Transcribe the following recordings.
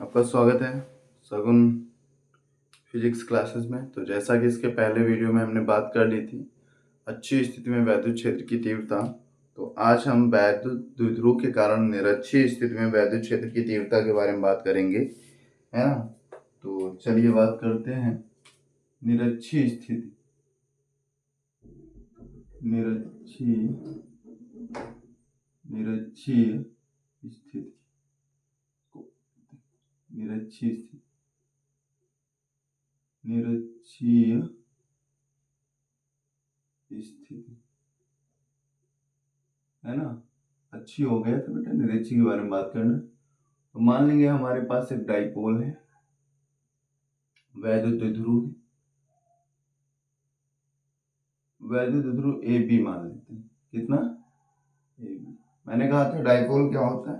आपका स्वागत है सगुन फिजिक्स क्लासेस में। तो जैसा कि इसके पहले वीडियो में हमने बात कर ली थी अच्छी स्थिति में वैद्युत क्षेत्र की तीव्रता, तो आज हम वैद्युत द्विध्रुव के कारण निरक्षीय स्थिति में वैद्युत क्षेत्र की तीव्रता के बारे में बात करेंगे, है ना। तो चलिए बात करते हैं निरक्षीय स्थिति। निरक्षीय स्थिति निरक्षीय स्थिति निरक्षीय स्थिति, है ना। अच्छी हो गया तो बेटा निरक्षीय के बारे में बात करना। तो मान लेंगे हमारे पास एक डाइपोल है, वैद्युत द्विध्रुव है। वैद्युत द्विध्रुव ए बी मान लेते हैं। कितना? A B. मैंने कहा था डाइपोल क्या होता है।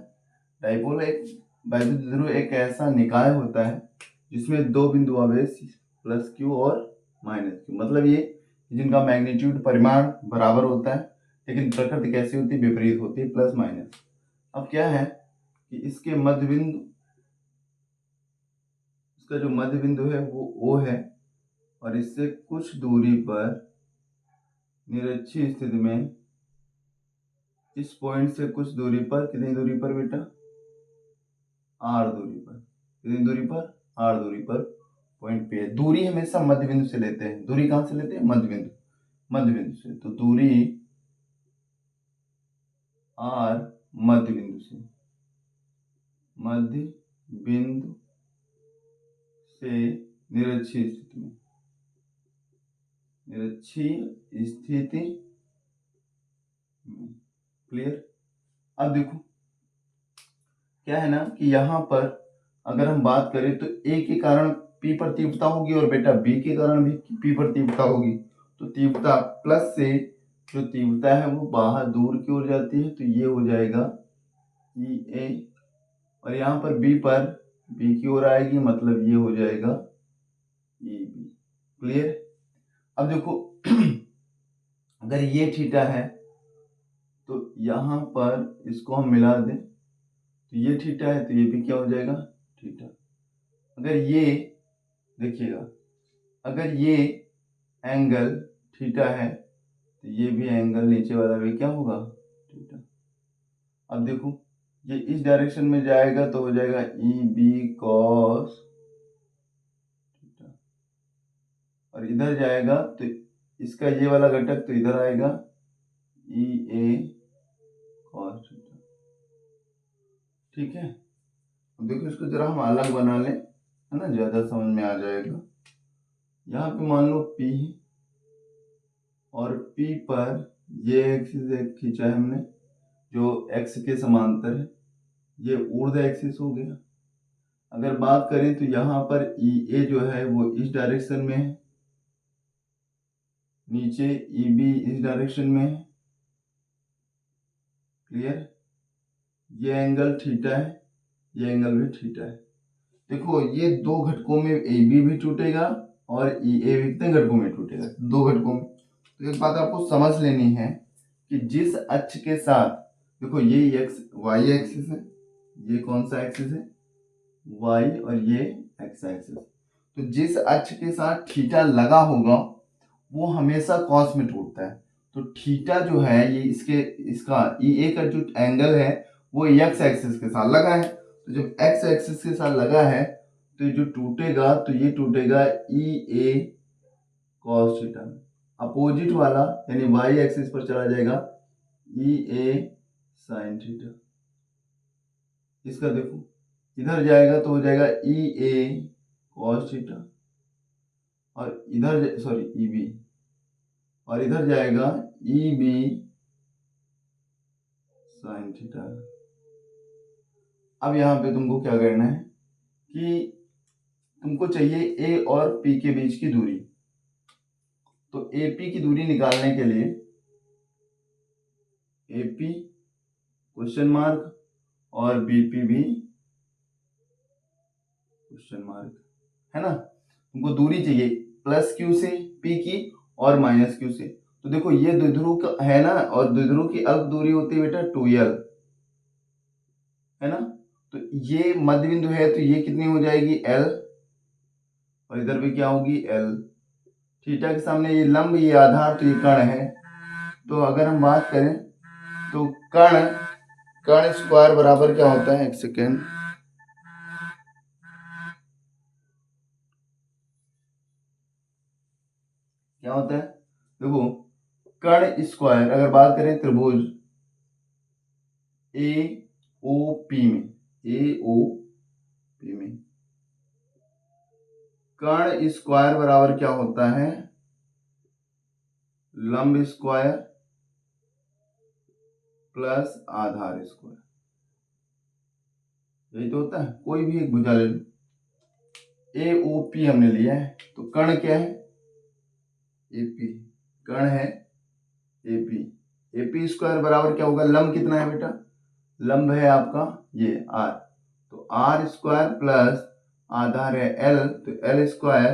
डाइपोल एक वैद्युत द्विध्रुव एक ऐसा निकाय होता है जिसमें दो बिंदु आवेश प्लस क्यू और माइनस क्यू, मतलब ये जिनका मैग्नीट्यूड परिमाण बराबर होता है लेकिन प्रकृति कैसी होती है, विपरीत होती है, प्लस माइनस। अब क्या है कि इसके मध्य बिंदु, इसका जो मध्य बिंदु है वो O है और इससे कुछ दूरी पर निरक्षीय स्थिति में इस पॉइंट से कुछ दूरी पर, कितनी दूरी पर बेटा? R दूरी पर। कितनी दूरी पर? R दूरी पर पॉइंट पे है। दूरी हमेशा मध्य बिंदु से लेते हैं। दूरी कहां से लेते हैं? मध्य बिंदु से। तो दूरी R मध्य बिंदु से, मध्य बिंदु से निरक्षीय स्थिति में, निरक्षीय स्थिति क्लियर। अब देखो क्या है ना कि यहाँ पर अगर हम बात करें तो A के कारण P पर तीव्रता होगी और बेटा B के कारण भी P पर तीव्रता होगी। तो तीव्रता प्लस से जो तीव्रता है वो बाहर दूर की ओर जाती है, तो ये हो जाएगा EA, और यहाँ पर B पर B की ओर आएगी, मतलब ये हो जाएगा EB। क्लियर। अब देखो अगर ये थीटा है तो यहाँ पर इसको हम मिला दें तो ये थीटा है, तो ये भी क्या हो जाएगा? थीटा। अगर ये देखिएगा, अगर ये एंगल थीटा है तो ये भी एंगल नीचे वाला भी क्या होगा? थीटा। अब देखो ये इस डायरेक्शन में जाएगा तो हो जाएगा EB cos थीटा, और इधर जाएगा तो इसका ये वाला घटक तो इधर आएगा EA cos थीटा। ठीक है। अब देखो इसको जरा हम अलग बना लें, है ना, ज्यादा समझ में आ जाएगा। यहाँ पे मान लो P है और P पर ये एक्सिस एक खींचा है हमने जो x के समांतर है, ये ऊर्ध्व एक्सिस हो गया। अगर बात करें तो यहाँ पर EA जो है वो इस डायरेक्शन में है, नीचे EB इस डायरेक्शन में है। क्लियर। ये एंगल थीटा है, ये एंगल भी थीटा है। देखो ये दो घटकों में AB भी टूटेगा और EA भी कितने घटकों में टूटेगा? दो घटकों में। तो एक बात आपको समझ लेनी है कि जिस अक्ष के साथ, देखो ये y एक्सिस है, ये कौन सा एक्सिस है? y, और ये x एक्सिस। तो जिस अक्ष के साथ थीटा लगा होगा वो हमेशा कॉस में टूटता है। तो थीटा जो है ये इसका EA का जो एंगल है वो x एक्सिस के साथ लगा है। तो जब x एक्सिस के साथ लगा है तो जो टूटेगा तो ये टूटेगा EA cos थीटा में। अपोजिट वाला यानी y एक्सिस पर चला जाएगा EA sin थीटा। इसका देखो इधर जाएगा तो हो जाएगा EA cos थीटा, और इधर EB, और इधर जाएगा EB sin थीटा। अब यहाँ पे तुमको क्या करना है कि तुमको चाहिए A और P के बीच की दूरी। तो AP की दूरी निकालने के लिए AP क्वेश्चन मार्क और BP भी क्वेश्चन मार्क, है ना। तुमको दूरी चाहिए प्लस Q से P की और माइनस Q से। तो देखो ये द्विध्रुव है ना, और द्विध्रुव की अल्प दूरी होती है बेटा 2L, है ना। तो ये मध्य बिंदु है, तो ये कितनी हो जाएगी L, और इधर भी क्या होगी L। थीटा के सामने ये लंब, ये आधार, तो ये कर्ण है। तो अगर हम बात करें तो कर्ण स्क्वायर बराबर क्या होता है, एक सेकेंड, क्या होता है, देखो कर्ण स्क्वायर अगर बात करें त्रिभुज ए ओ पी में, ए ओ पी में कर्ण स्क्वायर बराबर क्या होता है, लंब स्क्वायर प्लस आधार स्क्वायर। यही तो होता है, कोई भी एक भुजा ले लो, ए ओ पी हमने लिया है, तो कर्ण क्या है, एपी, कर्ण है एपी। एपी स्क्वायर बराबर क्या होगा, लंब कितना है बेटा, लंब है आपका ये आर, तो आर स्क्वायर प्लस आधार है एल, तो एल स्क्वायर,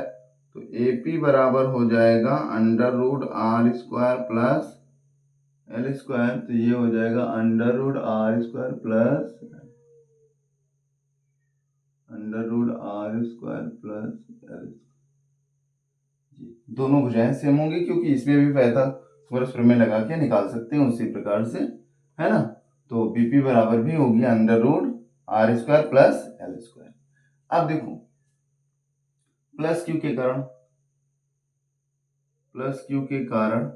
तो एपी बराबर हो जाएगा under root R square plus L square, तो ये हो जाएगा under root R square plus under root R square plus L. दोनों भुजाएं सेम होंगी क्योंकि इसमें भी पाइथागोरस प्रमेय लगा के निकाल सकते हैं उसी प्रकार से, है ना। तो बीपी बराबर भी होगी under root R square plus L square. अब देखो प्लस क्यू के कारण, प्लस क्यू के कारण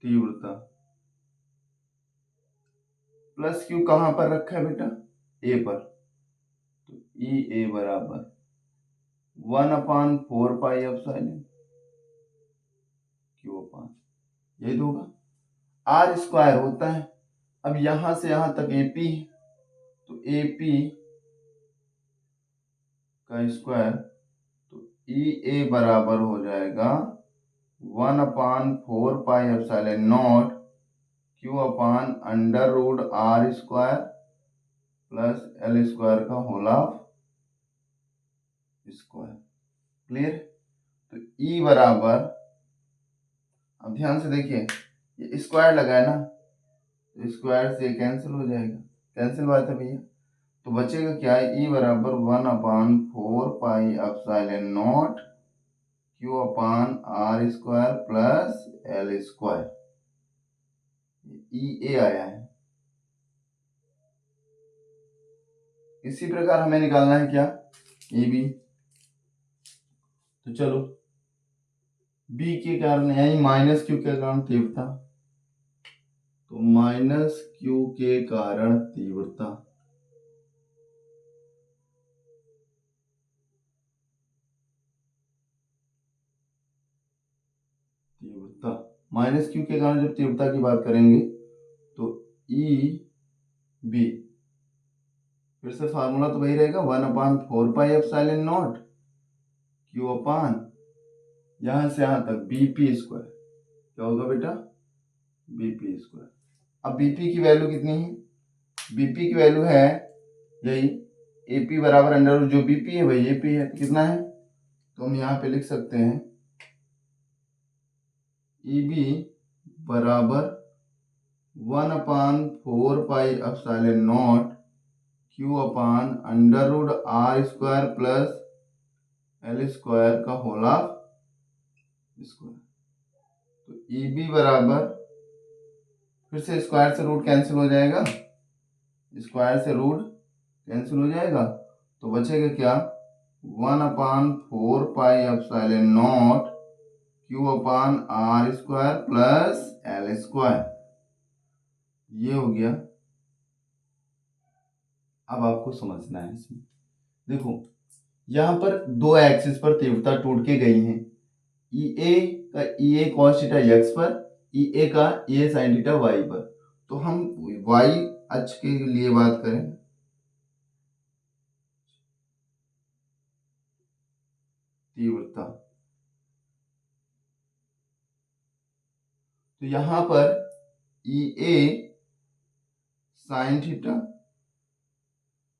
तीव्रता, प्लस क्यू कहां पर रखा है बेटा, ए पर, तो ई ए बराबर 1/4 पाई एप्सिलॉन क्यू अपान, यही तो होगा। आर स्क्वायर होता है, अब यहां से यहां तक एपी, तो एपी का स्क्वायर, तो ई ए बराबर हो जाएगा 1/4 pi epsilon not Q upon under root R square plus L square का होल ऑफ स्क्वायर। क्लियर। तो ई बराबर, अब ध्यान से देखिए ये स्क्वायर लगा है ना, तो स्क्वायर से कैंसिल हो जाएगा, कैंसिल बात है भैया, तो बचेगा क्या है, ई बराबर 1/4 pi epsilon not Q upon R square plus L square, E A आया है। इसी प्रकार हमें निकालना है क्या, ए बी, तो चलो बी के कारण यानी माइनस क्यू के कारण तीव्रता, तो माइनस क्यू के कारण तीव्रता, तीव्रता माइनस क्यू के कारण जब तीव्रता की बात करेंगे तो ई बी, फिर से फार्मूला तो वही रहेगा 1/4 पाई एप्सिलॉन नॉट क्यू अपान यहां से यहां तक बीपी स्क्वायर, क्या होगा बेटा, बीपी स्क्वायर। अब बीपी की वैल्यू कितनी है, बीपी की वैल्यू है यही एपी बराबर अंडर रूट, जो बीपी है वही एपी है, तो कितना है, तो हम यहाँ पे लिख सकते हैं ईबी बराबर 1/4 pi epsilon not Q upon under root R square plus L square का होल ऑफ स्क्वायर। तो ईबी बराबर, फिर से स्क्वायर से रूट कैंसिल हो जाएगा, स्क्वायर से रूट कैंसिल हो जाएगा, तो बचेगा क्या, 1/4 pi epsilon not Q upon R square plus L square, ये हो गया। अब आपको समझना है इसमें, देखो यहां पर दो एक्सिस पर तीव्रता टूट के गई है, ई ए का ई ए कॉस थीटा एक्स पर, ई ए का ई ए साइन थीटा वाई पर। तो हम वाई अक्ष के लिए बात करें, तीव्रता, तो यहां पर ई ए साइन थीटा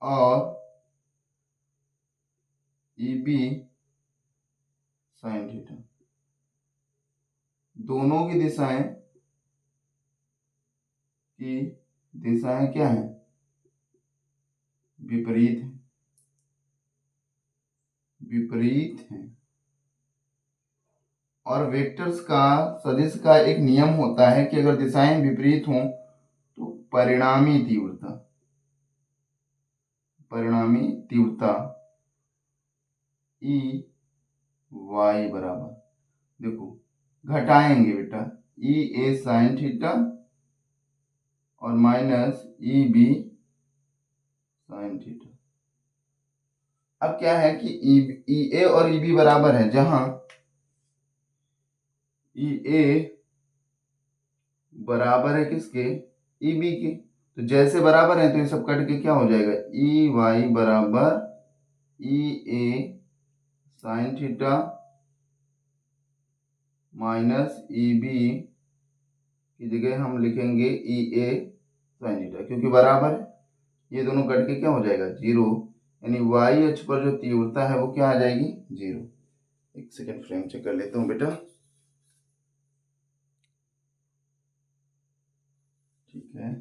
और ई बी साइन थीटा, दोनों की दिशाएं क्या है, विपरीत हैं, विपरीत हैं। और वेक्टर्स का सदिश का एक नियम होता है कि अगर दिशाएं विपरीत हों तो परिणामी तीव्रता ई वाई बराबर, देखो घटाएंगे बेटा, ई ए साइन थीटा और minus E B sine theta. अब क्या है कि ई ए और ई बी बराबर है, जहां ई ए बराबर है किसके, ई बी के। तो जैसे बराबर है तो ये सब कट के क्या हो जाएगा, ई वाई बराबर E A sine theta minus E B की जगह हम लिखेंगे ई ए साइन थीटा, क्योंकि बराबर है। ये दोनों कट के क्या हो जाएगा, जीरो। यानी वाई अक्ष पर जो तीव्रता है वो क्या आ जाएगी, जीरो। एक सेकेंड फ्रेम चेक कर लेता हूँ बेटा। ठीक है,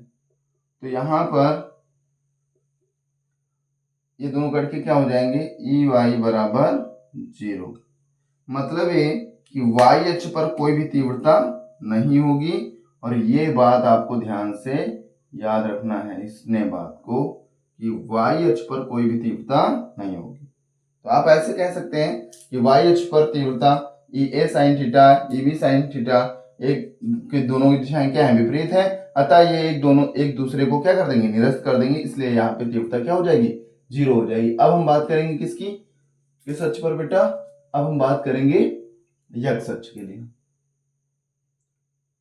तो यहां पर ये दोनों कट के क्या हो जाएंगे, ई वाई बराबर जीरो। मतलब ये कि वाई अक्ष पर कोई भी तीव्रता नहीं होगी। और ये बात आपको ध्यान से याद रखना है, इसने बात को, कि वाई अक्ष पर कोई भी तीव्रता नहीं होगी। तो आप ऐसे कह सकते हैं कि वाई अक्ष पर तीव्रता E A sine theta, E B sine theta, एक के दोनों की दिशाएं क्या है, विपरीत है। अतः ये दोनों एक दूसरे को क्या कर देंगे, निरस्त कर देंगे। इसलिए यहाँ पे तीव्रता क्या हो जाएगी, जीरो हो जाएगी। अब हम बात करेंगे किसकी, किस अक्ष पर बेटा, अब हम बात करेंगे यक्ष अक्ष के लिए।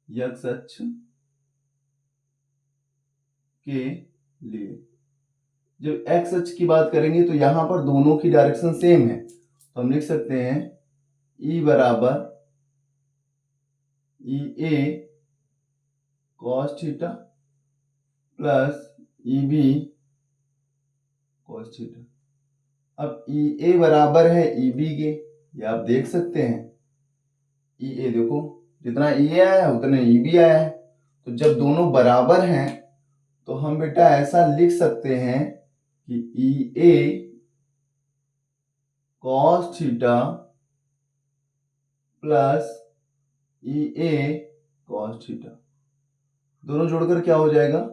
यक्ष अक्ष के लिए जब एक्स अक्ष की बात करेंगे तो यहां पर दोनों की डायरेक्शन सेम है, तो हम लिख सकते हैं ई बराबर E A cos theta plus E B cos theta. अब ई ए बराबर है ई बी के, ये आप देख सकते हैं। ई ए देखो, जितना ई ए आया है उतना ई बी आया है। तो जब दोनों बराबर हैं तो हम बेटा ऐसा लिख सकते हैं कि ई A cos theta plus E A cos theta, दोनों जोड़कर क्या हो जाएगा,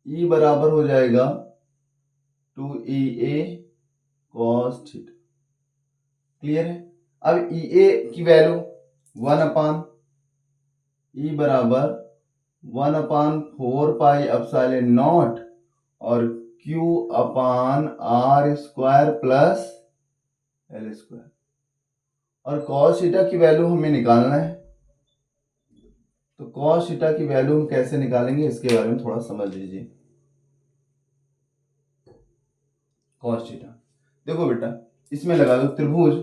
ई बराबर हो जाएगा 2EA कॉस थीटा। क्लियर है। अब ई ए की वैल्यू 1 ई बराबर 1/4πε0 और Q upon R square plus L square. और कॉस थीटा की वैल्यू हमें निकालना है, तो कॉस थीटा की वैल्यू हम कैसे निकालेंगे इसके बारे में थोड़ा समझ लीजिए। कॉस थीटा देखो बेटा, इसमें लगा दो त्रिभुज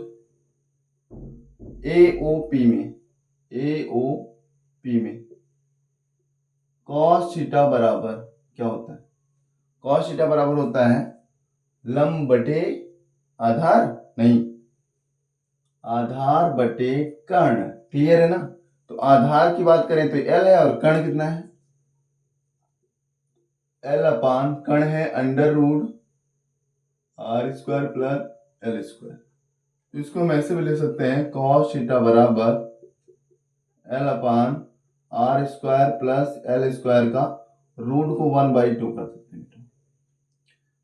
AOP में कॉस थीटा बराबर क्या होता है, कॉस थीटा बराबर होता है लंब बटे आधार, नहीं आधार बटे कर्ण। क्लियर है ना। तो आधार की बात करें तो L है और कर्ण कितना है, L अपान कर्ण है under root R square plus L square. तो इसको हम ऐसे भी ले सकते हैं, कॉस थीटा बराबर L upon R square plus L square का रूट को 1/2 कर सकते हैं।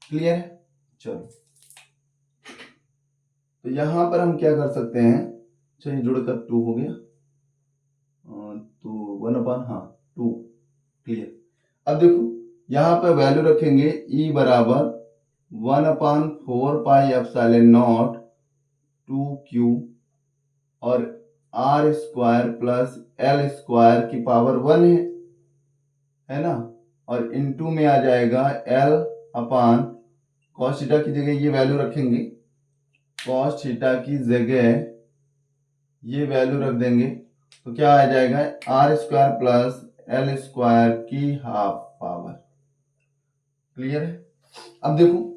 क्लियर है। चलो, तो यहां पर हम क्या कर सकते हैं, चलिए जुड़कर 2 हो गया, तो 1/2। क्लियर। अब देखो यहां पर वैल्यू रखेंगे ई बराबर 1/4πε0 2Q और R square plus L square की पावर 1 है ना। और इनटू में आ जाएगा L अपान कॉस थीटा की जगह ये वैल्यू रखेंगे, कॉस थीटा की जगह ये वैल्यू रख देंगे, तो क्या आ जाएगा R square plus L square की हाफ पावर। क्लियर है। अब देखो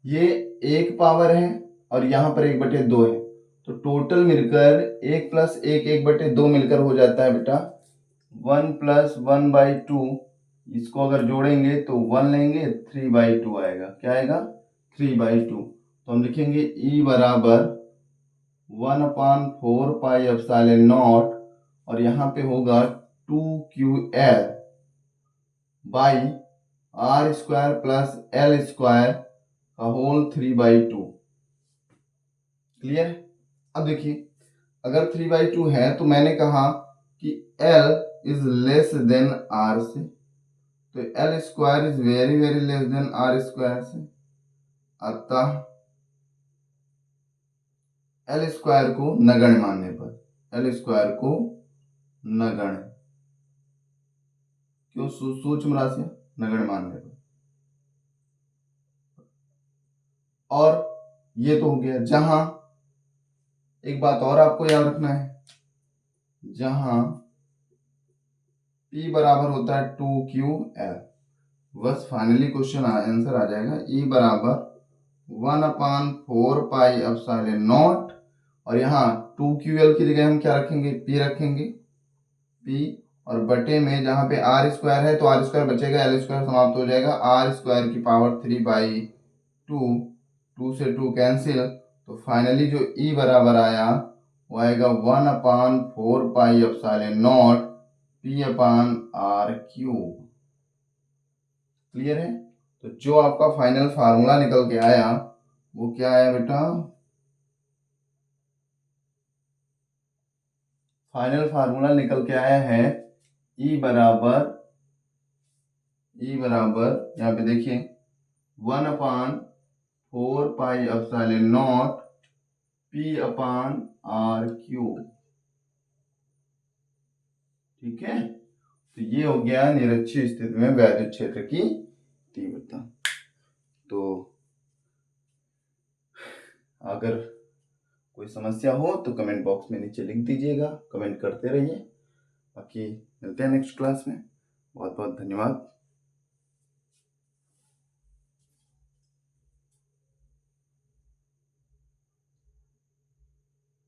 ये एक पावर है और यहां पर 1/2 है, तो टोटल मिलकर 1 + 1 1/2 मिलकर हो जाता है बेटा 1 + 1/2 इसको अगर जोड़ेंगे तो 1 लेंगे, 3/2 आएगा। क्या आएगा? 3/2। तो हम लिखेंगे E बराबर 1/4πε0 और यहाँ पे होगा 2QL by R² plus L² का होल 3/2। क्लियर? अब देखिए, अगर 3/2 है तो मैंने कहा कि L is less than R से, तो L² is very very less than R² से, अतः L² को नगण्य मानने पर, L² को नगण्य, क्यों? सूक्ष्म राशि नगण्य मानने पर। और ये तो हो गया। जहां एक बात और आपको याद रखना है, जहां P बराबर होता है 2QL, बस फाइनली क्वेश्चन आंसर आ जाएगा। E बराबर 1/4πε0 और यहाँ 2QL की जगह हम क्या रखेंगे? P रखेंगे, P, और बटे में जहाँ पे R² है तो R² बचेगा, L² समाप्त हो जाएगा, R² की पावर 3/2, 2 से 2 कैंसिल, तो फाइनली जो E बराबर आया वो आएगा 1/4πε0 P/R³। क्लियर है? तो जो आपका फाइनल फार्मूला निकल के आया वो क्या आया बेटा? फाइनल फार्मूला निकल के आया है E बराबर यहाँ पे देखिए 1/4πε0 P/R³। ठीक है? तो ये हो गया निरक्षीय स्थिति में वैद्युत क्षेत्र की तीव्रता। तो अगर कोई समस्या हो तो कमेंट बॉक्स में नीचे लिख दीजिएगा, कमेंट करते रहिए। बाकी मिलते हैं नेक्स्ट क्लास में। बहुत बहुत धन्यवाद।